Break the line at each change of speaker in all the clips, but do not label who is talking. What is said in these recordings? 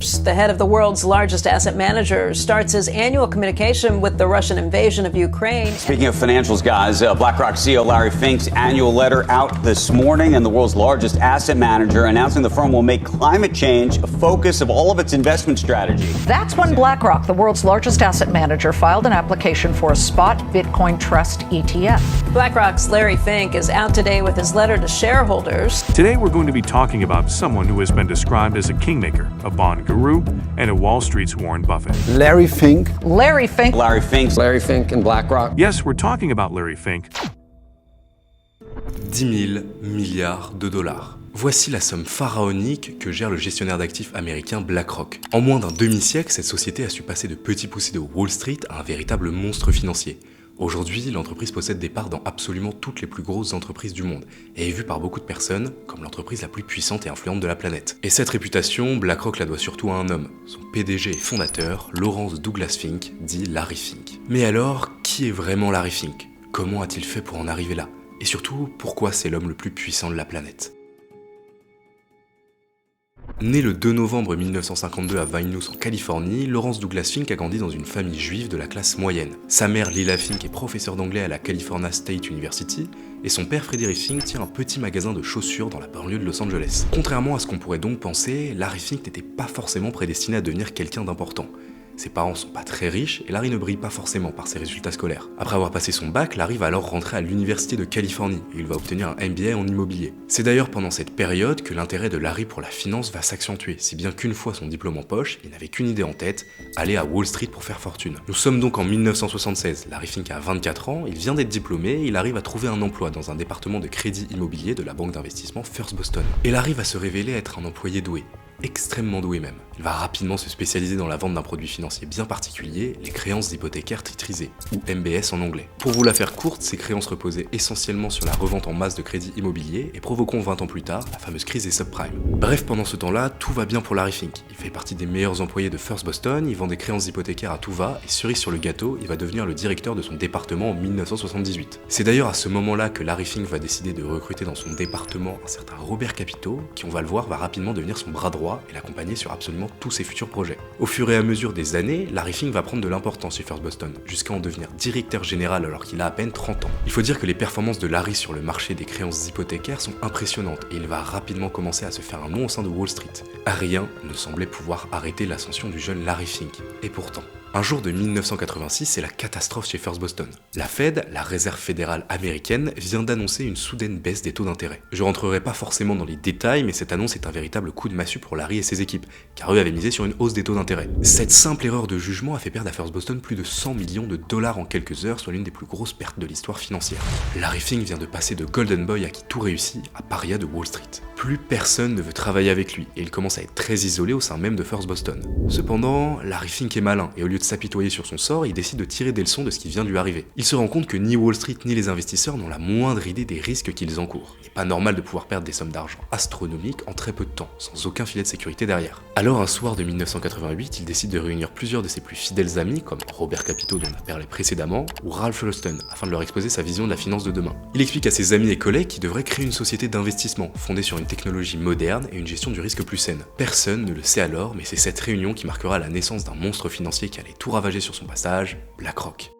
The head of the world's largest asset manager starts his annual communication with the Russian invasion of Ukraine.
Speaking of financials, guys, BlackRock CEO Larry Fink's annual letter out this morning, and the world's largest asset manager announcing the firm will make climate change a focus of all of its investment strategy.
That's when BlackRock, the world's largest asset manager, filed an application for a spot Bitcoin Trust ETF.
BlackRock's Larry Fink is out today with his letter to shareholders.
Today we're going to be talking about someone who has been described as a kingmaker, a bond guru, and a Wall Street's Warren Buffett.
Larry Fink.
Larry Fink.
Larry Fink.
Larry Fink and BlackRock.
Yes, we're talking about Larry Fink.
10 000 milliards de dollars. Voici la somme pharaonique que gère le gestionnaire d'actifs américain BlackRock. En moins d'un demi-siècle, cette société a su passer de petits poussés de Wall Street à un véritable monstre financier. Aujourd'hui, l'entreprise possède des parts dans absolument toutes les plus grosses entreprises du monde et est vue par beaucoup de personnes comme l'entreprise la plus puissante et influente de la planète. Et cette réputation, BlackRock la doit surtout à un homme, son PDG et fondateur, Lawrence Douglas Fink, dit Larry Fink. Mais alors, qui est vraiment Larry Fink? Comment a-t-il fait pour en arriver là? Et surtout, pourquoi c'est l'homme le plus puissant de la planète? Né le 2 novembre 1952 à Vinehouse en Californie, Lawrence Douglas Fink a grandi dans une famille juive de la classe moyenne. Sa mère Lila Fink est professeure d'anglais à la California State University et son père Frederick Fink tient un petit magasin de chaussures dans la banlieue de Los Angeles. Contrairement à ce qu'on pourrait donc penser, Larry Fink n'était pas forcément prédestiné à devenir quelqu'un d'important. Ses parents sont pas très riches et Larry ne brille pas forcément par ses résultats scolaires. Après avoir passé son bac, Larry va alors rentrer à l'université de Californie et il va obtenir un MBA en immobilier. C'est d'ailleurs pendant cette période que l'intérêt de Larry pour la finance va s'accentuer, si bien qu'une fois son diplôme en poche, il n'avait qu'une idée en tête, aller à Wall Street pour faire fortune. Nous sommes donc en 1976, Larry Fink a 24 ans, il vient d'être diplômé et il arrive à trouver un emploi dans un département de crédit immobilier de la banque d'investissement First Boston. Et Larry va se révéler être un employé doué. Extrêmement doué même. Il va rapidement se spécialiser dans la vente d'un produit financier bien particulier, les créances hypothécaires titrisées, ou MBS en anglais. Pour vous la faire courte, ces créances reposaient essentiellement sur la revente en masse de crédits immobiliers et provoqueront 20 ans plus tard la fameuse crise des subprimes. Bref, pendant ce temps-là, tout va bien pour Larry Fink. Il fait partie des meilleurs employés de First Boston, il vend des créances hypothécaires à tout va, et cerise sur le gâteau, il va devenir le directeur de son département en 1978. C'est d'ailleurs à ce moment-là que Larry Fink va décider de recruter dans son département un certain Robert Capito, qui on va le voir va rapidement devenir son bras droit et l'accompagner sur absolument tous ses futurs projets. Au fur et à mesure des années, Larry Fink va prendre de l'importance chez First Boston, jusqu'à en devenir directeur général alors qu'il a à peine 30 ans. Il faut dire que les performances de Larry sur le marché des créances hypothécaires sont impressionnantes et il va rapidement commencer à se faire un nom au sein de Wall Street. Rien ne semblait pouvoir arrêter l'ascension du jeune Larry Fink. Et pourtant, un jour de 1986, c'est la catastrophe chez First Boston. La Fed, la réserve fédérale américaine, vient d'annoncer une soudaine baisse des taux d'intérêt. Je rentrerai pas forcément dans les détails, mais cette annonce est un véritable coup de massue pour Larry et ses équipes, car eux avaient misé sur une hausse des taux d'intérêt. Cette simple erreur de jugement a fait perdre à First Boston plus de 100 millions de dollars en quelques heures, soit l'une des plus grosses pertes de l'histoire financière. Larry Fink vient de passer de Golden Boy à qui tout réussit à paria de Wall Street. Plus personne ne veut travailler avec lui, et il commence à être très isolé au sein même de First Boston. Cependant, Larry Fink est malin, et au lieu de s'apitoyer sur son sort, il décide de tirer des leçons de ce qui vient de lui arriver. Il se rend compte que ni Wall Street ni les investisseurs n'ont la moindre idée des risques qu'ils encourent. Il n'est pas normal de pouvoir perdre des sommes d'argent astronomiques en très peu de temps, sans aucun filet de sécurité derrière. Alors un soir de 1988, il décide de réunir plusieurs de ses plus fidèles amis, comme Robert Capito dont on a parlé précédemment, ou Ralph Ruston, afin de leur exposer sa vision de la finance de demain. Il explique à ses amis et collègues qu'il devrait créer une société d'investissement, fondée sur une technologie moderne et une gestion du risque plus saine. Personne ne le sait alors, mais c'est cette réunion qui marquera la naissance d'un monstre financier qui allait tout ravager sur son passage, BlackRock.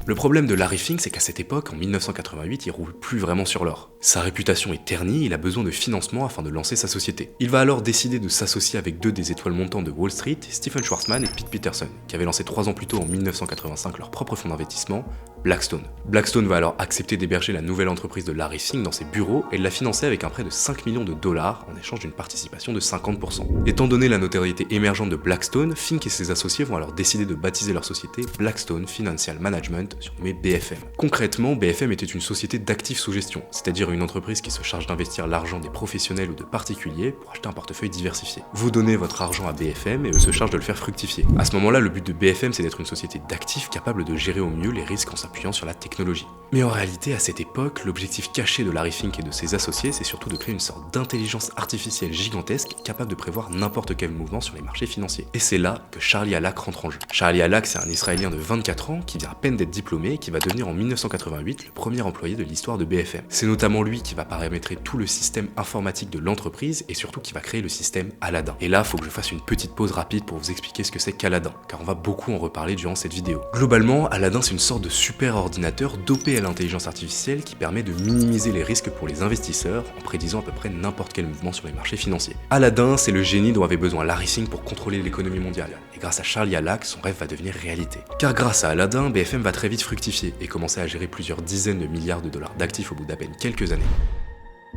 Le problème de Larry Fink, c'est qu'à cette époque, en 1988, il roule plus vraiment sur l'or. Sa réputation est ternie, il a besoin de financement afin de lancer sa société. Il va alors décider de s'associer avec deux des étoiles montantes de Wall Street, Stephen Schwarzman et Pete Peterson, qui avaient lancé 3 ans plus tôt en 1985 leur propre fonds d'investissement, Blackstone. Blackstone va alors accepter d'héberger la nouvelle entreprise de Larry Fink dans ses bureaux et de la financer avec un prêt de 5 millions de dollars en échange d'une participation de 50%. Étant donné la notoriété émergente de Blackstone, Fink et ses associés vont alors décider de baptiser leur société Blackstone Financial Management, surnommée BFM. Concrètement, BFM était une société d'actifs sous gestion, c'est-à-dire une entreprise qui se charge d'investir l'argent des professionnels ou de particuliers pour acheter un portefeuille diversifié. Vous donnez votre argent à BFM et eux se chargent de le faire fructifier. À ce moment-là, le but de BFM, c'est d'être une société d'actifs capable de gérer au mieux les risques en s'appuyant sur la technologie. Mais en réalité, à cette époque, l'objectif caché de Larry Fink et de ses associés, c'est surtout de créer une sorte d'intelligence artificielle gigantesque capable de prévoir n'importe quel mouvement sur les marchés financiers. Et c'est là que Charlie Halak rentre en jeu. Charlie Halak, c'est un Israélien de 24 ans qui vient à peine d'être diplômé diplômé qui va devenir en 1988 le premier employé de l'histoire de BFM. C'est notamment lui qui va paramétrer tout le système informatique de l'entreprise et surtout qui va créer le système Aladdin. Et là, faut que je fasse une petite pause rapide pour vous expliquer ce que c'est qu'Aladdin, car on va beaucoup en reparler durant cette vidéo. Globalement, Aladdin c'est une sorte de super ordinateur dopé à l'intelligence artificielle qui permet de minimiser les risques pour les investisseurs en prédisant à peu près n'importe quel mouvement sur les marchés financiers. Aladdin, c'est le génie dont avait besoin Larry Fink pour contrôler l'économie mondiale. Et grâce à Charlie Hallac, son rêve va devenir réalité. Car grâce à Aladdin, BFM va très vite fructifier et commencer à gérer plusieurs dizaines de milliards de dollars d'actifs au bout d'à peine quelques années.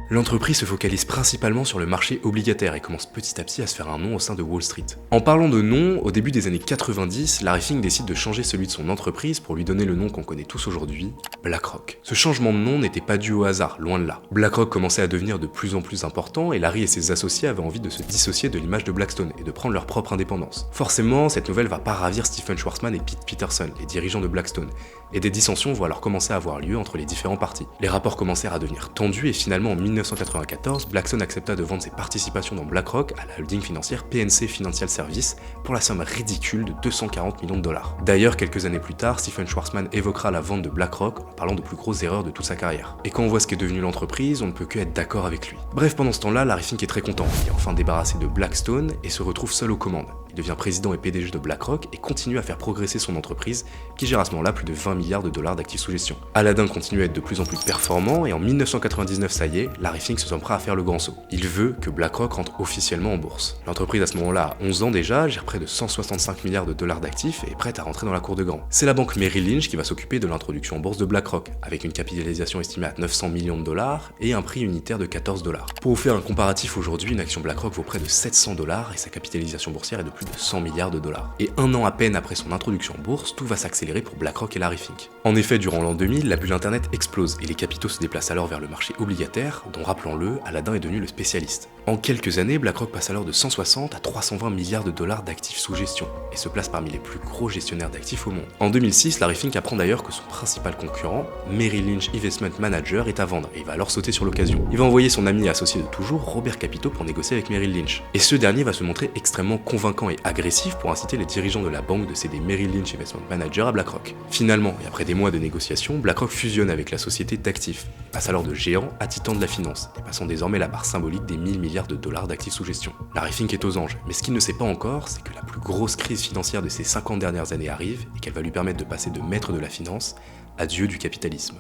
L'entreprise se focalise principalement sur le marché obligataire et commence petit à petit à se faire un nom au sein de Wall Street. En parlant de nom, au début des années 90, Larry Fink décide de changer celui de son entreprise pour lui donner le nom qu'on connaît tous aujourd'hui, BlackRock. Ce changement de nom n'était pas dû au hasard, loin de là. BlackRock commençait à devenir de plus en plus important et Larry et ses associés avaient envie de se dissocier de l'image de Blackstone et de prendre leur propre indépendance. Forcément, cette nouvelle va pas ravir Stephen Schwarzman et Pete Peterson, les dirigeants de Blackstone, et des dissensions vont alors commencer à avoir lieu entre les différents partis. Les rapports commencèrent à devenir tendus et finalement en 1994, Blackstone accepta de vendre ses participations dans BlackRock à la holding financière PNC Financial Services pour la somme ridicule de 240 millions de dollars. D'ailleurs, quelques années plus tard, Stephen Schwarzman évoquera la vente de BlackRock en parlant de plus grosses erreurs de toute sa carrière. Et quand on voit ce qu'est devenu l'entreprise, on ne peut que être d'accord avec lui. Bref, pendant ce temps-là, Larry Fink est très content. Il est enfin débarrassé de Blackstone et se retrouve seul aux commandes. Il devient président et PDG de BlackRock et continue à faire progresser son entreprise qui gère à ce moment-là plus de 20 milliards de dollars d'actifs sous gestion. Aladdin continue à être de plus en plus performant et en 1999, ça y est, Larry Fink se sent prêt à faire le grand saut. Il veut que BlackRock rentre officiellement en bourse. L'entreprise à ce moment-là a 11 ans déjà, gère près de 165 milliards de dollars d'actifs et est prête à rentrer dans la cour de grand. C'est la banque Merrill Lynch qui va s'occuper de l'introduction en bourse de BlackRock, avec une capitalisation estimée à 900 millions de dollars et un prix unitaire de 14 $. Pour vous faire un comparatif, aujourd'hui, une action BlackRock vaut près de 700 $ et sa capitalisation boursière est de plus de 100 milliards de dollars. Et un an à peine après son introduction en bourse, tout va s'accélérer pour BlackRock et Larry Fink. En effet, durant l'an 2000, la bulle internet explose et les capitaux se déplacent alors vers le marché obligataire, dont, rappelons-le, Aladdin est devenu le spécialiste. En quelques années, BlackRock passe alors de 160 à 320 milliards de dollars d'actifs sous gestion et se place parmi les plus gros gestionnaires d'actifs au monde. En 2006, Larry Fink apprend d'ailleurs que son principal concurrent, Merrill Lynch Investment Manager, est à vendre et il va alors sauter sur l'occasion. Il va envoyer son ami et associé de toujours, Robert Capito, pour négocier avec Merrill Lynch. Et ce dernier va se montrer extrêmement convaincant et agressif pour inciter les dirigeants de la banque de céder Merrill Lynch Investment Manager à BlackRock. Finalement, et après des mois de négociations, BlackRock fusionne avec la société d'actifs, passe alors de géant à titan de la finance, dépassant désormais la barre symbolique des 1000 milliards de dollars d'actifs sous gestion. Larry Fink est aux anges, mais ce qu'il ne sait pas encore, c'est que la plus grosse crise financière de ces 50 dernières années arrive et qu'elle va lui permettre de passer de maître de la finance à dieu du capitalisme.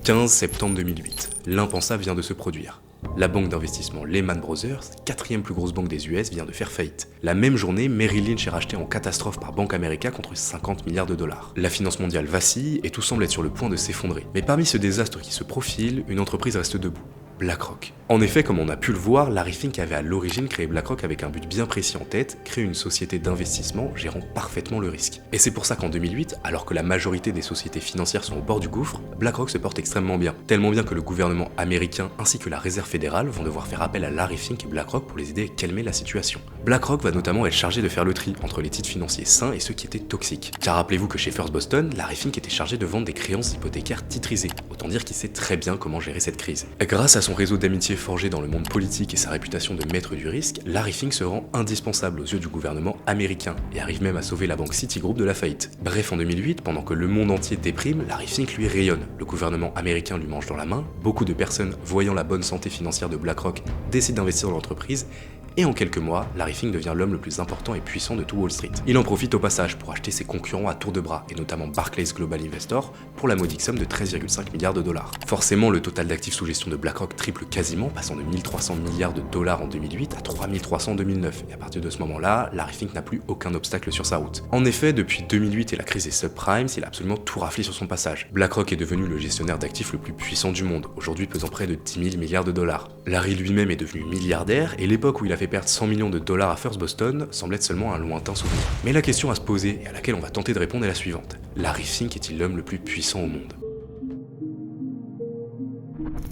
15 septembre 2008, l'impensable vient de se produire. La banque d'investissement Lehman Brothers, quatrième plus grosse banque des US, vient de faire faillite. La même journée, Merrill Lynch est racheté en catastrophe par Bank America contre 50 milliards de dollars. La finance mondiale vacille et tout semble être sur le point de s'effondrer. Mais parmi ce désastre qui se profile, une entreprise reste debout. BlackRock. En effet, comme on a pu le voir, Larry Fink avait à l'origine créé BlackRock avec un but bien précis en tête, créer une société d'investissement gérant parfaitement le risque. Et c'est pour ça qu'en 2008, alors que la majorité des sociétés financières sont au bord du gouffre, BlackRock se porte extrêmement bien. Tellement bien que le gouvernement américain ainsi que la Réserve fédérale vont devoir faire appel à Larry Fink et BlackRock pour les aider à calmer la situation. BlackRock va notamment être chargé de faire le tri entre les titres financiers sains et ceux qui étaient toxiques. Car rappelez-vous que chez First Boston, Larry Fink était chargé de vendre des créances hypothécaires titrisées. Autant dire qu'il sait très bien comment gérer cette crise. Grâce à son réseau d'amitié forgé dans le monde politique et sa réputation de maître du risque, Larry Fink se rend indispensable aux yeux du gouvernement américain et arrive même à sauver la banque Citigroup de la faillite. Bref, en 2008, pendant que le monde entier déprime, Larry Fink lui rayonne. Le gouvernement américain lui mange dans la main, beaucoup de personnes voyant la bonne santé financière de BlackRock décident d'investir dans l'entreprise, et en quelques mois, Larry Fink devient l'homme le plus important et puissant de tout Wall Street. Il en profite au passage pour acheter ses concurrents à tour de bras, et notamment Barclays Global Investor, pour la modique somme de 13,5 milliards de dollars. Forcément, le total d'actifs sous gestion de BlackRock triple quasiment, passant de 1300 milliards de dollars en 2008 à 3300 en 2009, et à partir de ce moment-là, Larry Fink n'a plus aucun obstacle sur sa route. En effet, depuis 2008 et la crise des subprimes, il a absolument tout raflé sur son passage. BlackRock est devenu le gestionnaire d'actifs le plus puissant du monde, aujourd'hui pesant près de 10 000 milliards de dollars. Larry lui-même est devenu milliardaire, et l'époque où il a fait perdre 100 millions de dollars à First Boston semble être seulement un lointain souvenir. Mais la question à se poser, et à laquelle on va tenter de répondre, est la suivante. Larry Fink est-il l'homme le plus puissant au monde ?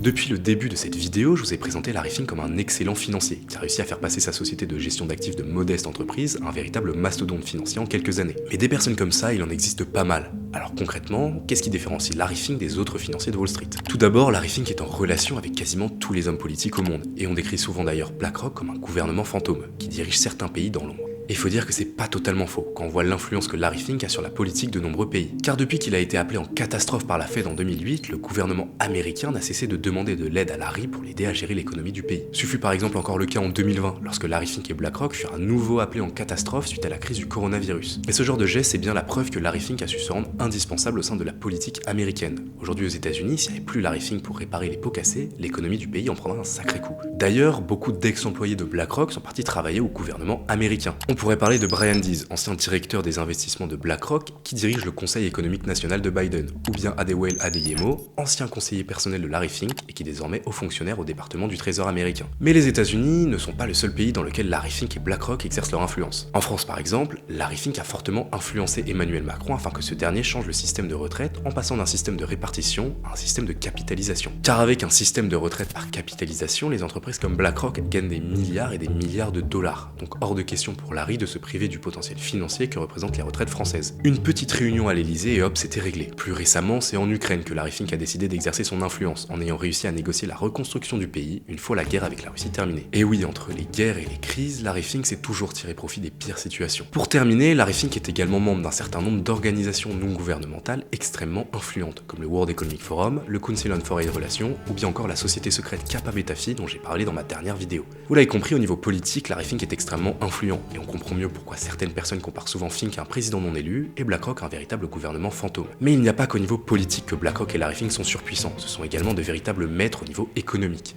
Depuis le début de cette vidéo, je vous ai présenté Larry Fink comme un excellent financier, qui a réussi à faire passer sa société de gestion d'actifs de modeste entreprise à un véritable mastodonte financier en quelques années. Mais des personnes comme ça, il en existe pas mal. Alors concrètement, qu'est-ce qui différencie Larry Fink des autres financiers de Wall Street ? Tout d'abord, Larry Fink est en relation avec quasiment tous les hommes politiques au monde, et on décrit souvent d'ailleurs BlackRock comme un gouvernement fantôme, qui dirige certains pays dans l'ombre. Et il faut dire que c'est pas totalement faux quand on voit l'influence que Larry Fink a sur la politique de nombreux pays. Car depuis qu'il a été appelé en catastrophe par la Fed en 2008, le gouvernement américain n'a cessé de demander de l'aide à Larry pour l'aider à gérer l'économie du pays. Ce fut par exemple encore le cas en 2020, lorsque Larry Fink et BlackRock furent à nouveau appelés en catastrophe suite à la crise du coronavirus. Et ce genre de geste, c'est bien la preuve que Larry Fink a su se rendre indispensable au sein de la politique américaine. Aujourd'hui aux États-Unis, s'il n'y avait plus Larry Fink pour réparer les pots cassés, l'économie du pays en prendra un sacré coup. D'ailleurs, beaucoup d'ex-employés de BlackRock sont partis travailler au gouvernement américain. On pourrait parler de Brian Deese, ancien directeur des investissements de BlackRock, qui dirige le Conseil économique national de Biden, ou bien Adewale Adeyemo, ancien conseiller personnel de Larry Fink et qui est désormais haut fonctionnaire au département du Trésor américain. Mais les États-Unis ne sont pas le seul pays dans lequel Larry Fink et BlackRock exercent leur influence. En France par exemple, Larry Fink a fortement influencé Emmanuel Macron afin que ce dernier change le système de retraite en passant d'un système de répartition à un système de capitalisation. Car avec un système de retraite par capitalisation, les entreprises comme BlackRock gagnent des milliards et des milliards de dollars. Donc hors de question pour Larry de se priver du potentiel financier que représentent les retraites françaises. Une petite réunion à l'Elysée et hop, c'était réglé. Plus récemment, c'est en Ukraine que Larry Fink a décidé d'exercer son influence en ayant réussi à négocier la reconstruction du pays une fois la guerre avec la Russie terminée. Et oui, entre les guerres et les crises, Larry Fink s'est toujours tiré profit des pires situations. Pour terminer, Larry Fink est également membre d'un certain nombre d'organisations non gouvernementales extrêmement influentes, comme le World Economic Forum, le Council on Foreign Relations, ou bien encore la société secrète Kappa Beta Phi dont j'ai parlé dans ma dernière vidéo. Vous l'avez compris, au niveau politique, Larry Fink est extrêmement influent, et on comprend mieux pourquoi certaines personnes comparent souvent Fink à un président non élu, et BlackRock à un véritable gouvernement fantôme. Mais il n'y a pas qu'au niveau politique que BlackRock et Larry Fink sont surpuissants, ce sont également de véritables maîtres au niveau économique.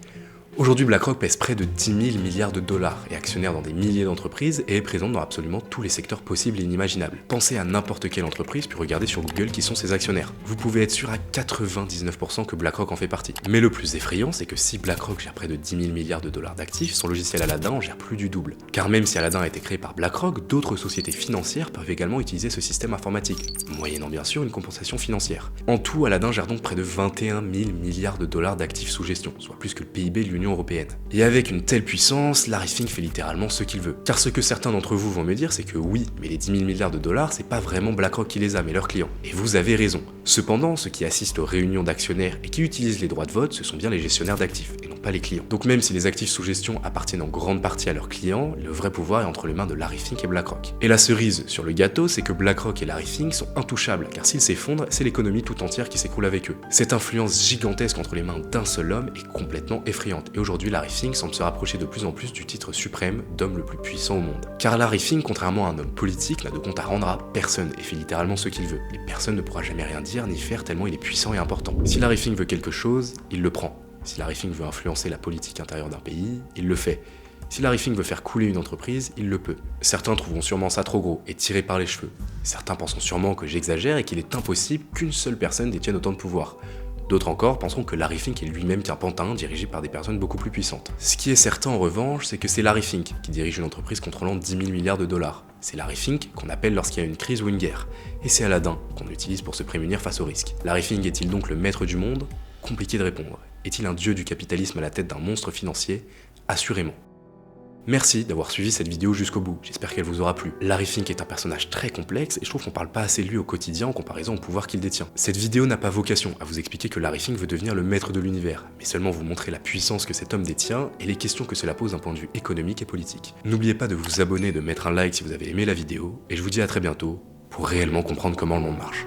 Aujourd'hui, BlackRock pèse près de 10 000 milliards de dollars, est actionnaire dans des milliers d'entreprises et est présente dans absolument tous les secteurs possibles et inimaginables. Pensez à n'importe quelle entreprise, puis regardez sur Google qui sont ses actionnaires. Vous pouvez être sûr à 99% que BlackRock en fait partie. Mais le plus effrayant, c'est que si BlackRock gère près de 10 000 milliards de dollars d'actifs, son logiciel Aladdin en gère plus du double. Car même si Aladdin a été créé par BlackRock, d'autres sociétés financières peuvent également utiliser ce système informatique, moyennant bien sûr une compensation financière. En tout, Aladdin gère donc près de 21 000 milliards de dollars d'actifs sous gestion, soit plus que le PIB de l'Union européenne. Et avec une telle puissance, Larry Fink fait littéralement ce qu'il veut. Car ce que certains d'entre vous vont me dire, c'est que oui, mais les 10 000 milliards de dollars, c'est pas vraiment BlackRock qui les a, mais leurs clients. Et vous avez raison. Cependant, ceux qui assistent aux réunions d'actionnaires et qui utilisent les droits de vote, ce sont bien les gestionnaires d'actifs, et non pas les clients. Donc même si les actifs sous gestion appartiennent en grande partie à leurs clients, le vrai pouvoir est entre les mains de Larry Fink et BlackRock. Et la cerise sur le gâteau, c'est que BlackRock et Larry Fink sont intouchables, car s'ils s'effondrent, c'est l'économie tout entière qui s'écroule avec eux. Cette influence gigantesque entre les mains d'un seul homme est complètement effrayante, et aujourd'hui Larry Fink semble se rapprocher de plus en plus du titre suprême d'homme le plus puissant au monde. Car Larry Fink, contrairement à un homme politique, n'a de compte à rendre à personne et fait littéralement ce qu'il veut. Et personne ne pourra jamais rien dire ni faire tellement il est puissant et important. Si Larry Fink veut quelque chose, il le prend. Si Larry Fink veut influencer la politique intérieure d'un pays, il le fait. Si Larry Fink veut faire couler une entreprise, il le peut. Certains trouveront sûrement ça trop gros et tiré par les cheveux. Certains penseront sûrement que j'exagère et qu'il est impossible qu'une seule personne détienne autant de pouvoir. D'autres encore penseront que Larry Fink est lui-même qu'un pantin dirigé par des personnes beaucoup plus puissantes. Ce qui est certain en revanche, c'est que c'est Larry Fink qui dirige une entreprise contrôlant 10 000 milliards de dollars. C'est Larry Fink qu'on appelle lorsqu'il y a une crise ou une guerre. Et c'est Aladdin qu'on utilise pour se prémunir face aux risques. Larry Fink est-il donc le maître du monde ? Compliqué de répondre. Est-il un dieu du capitalisme à la tête d'un monstre financier ? Assurément. Merci d'avoir suivi cette vidéo jusqu'au bout, j'espère qu'elle vous aura plu. Larry Fink est un personnage très complexe et je trouve qu'on parle pas assez de lui au quotidien en comparaison au pouvoir qu'il détient. Cette vidéo n'a pas vocation à vous expliquer que Larry Fink veut devenir le maître de l'univers, mais seulement vous montrer la puissance que cet homme détient et les questions que cela pose d'un point de vue économique et politique. N'oubliez pas de vous abonner et de mettre un like si vous avez aimé la vidéo, et je vous dis à très bientôt pour réellement comprendre comment le monde marche.